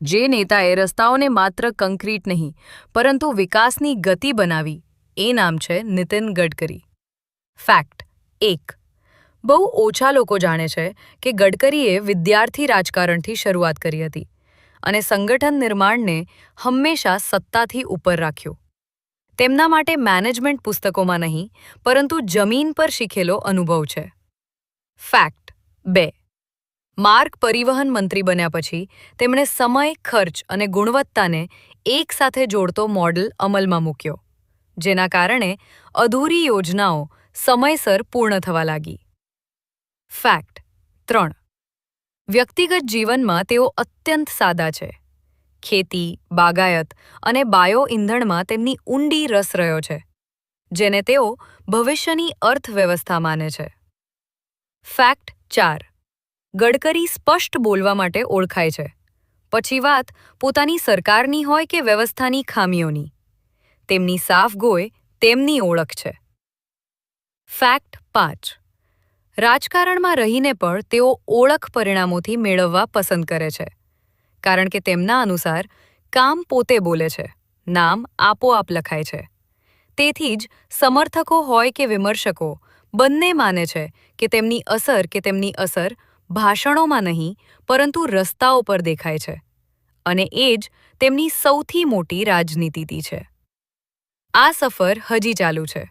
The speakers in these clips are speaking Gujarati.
જે નેતાએ રસ્તાઓને માત્ર કંક્રીટ નહીં પરંતુ વિકાસની ગતિ બનાવી એ નામ છે નીતિન ગડકરી. ફેક્ટ 1. બહુ ઓછા લોકો જાણે છે કે ગડકરીએ વિદ્યાર્થી રાજકારણથી શરૂઆત કરી હતી અને સંગઠન નિર્માણને હંમેશા સત્તાથી ઉપર રાખ્યું. તેમના માટે મેનેજમેન્ટ પુસ્તકોમાં નહીં પરંતુ જમીન પર શીખેલો અનુભવ છે. ફેક્ટ 2. માર્ગ પરિવહન મંત્રી બન્યા પછી તેમણે સમય, ખર્ચ અને ગુણવત્તાને એકસાથે જોડતો મોડલ અમલમાં મૂક્યો, જેના કારણે અધૂરી યોજનાઓ સમયસર પૂર્ણ થવા લાગી. ફેક્ટ 3. વ્યક્તિગત જીવનમાં તેઓ અત્યંત સાદા છે. ખેતી, બાગાયત અને બાયો ઇંધણમાં તેમની ઊંડી રસ રહ્યો છે, જેને તેઓ ભવિષ્યની અર્થવ્યવસ્થા માને છે. ફેક્ટ 4. ગડકરી સ્પષ્ટ બોલવા માટે ઓળખાય છે, પછી વાત પોતાની સરકારની હોય કે વ્યવસ્થાની ખામીઓની. તેમની સાફ ગોય તેમની ઓળખ છે. ફેક્ટ 5. રાજકારણમાં રહીને પણ તેઓ ઓળખ પરિણામોથી મેળવવા પસંદ કરે છે, કારણ કે તેમના અનુસાર કામ પોતે બોલે છે, નામ આપોઆપ લખાય છે. તેથી જ સમર્થકો હોય કે વિમર્શકો બંને માને છે કે તેમની અસર ભાષણોમાં નહીં પરંતુ રસ્તાઓ પર દેખાય છે, અને એ જ તેમની સૌથી મોટી રાજનીતિ છે. આ સફર હજી ચાલુ છે.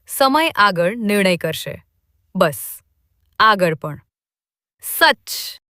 સમય આગળ નિર્ણય કરશે. બસ આગળ પણ સચ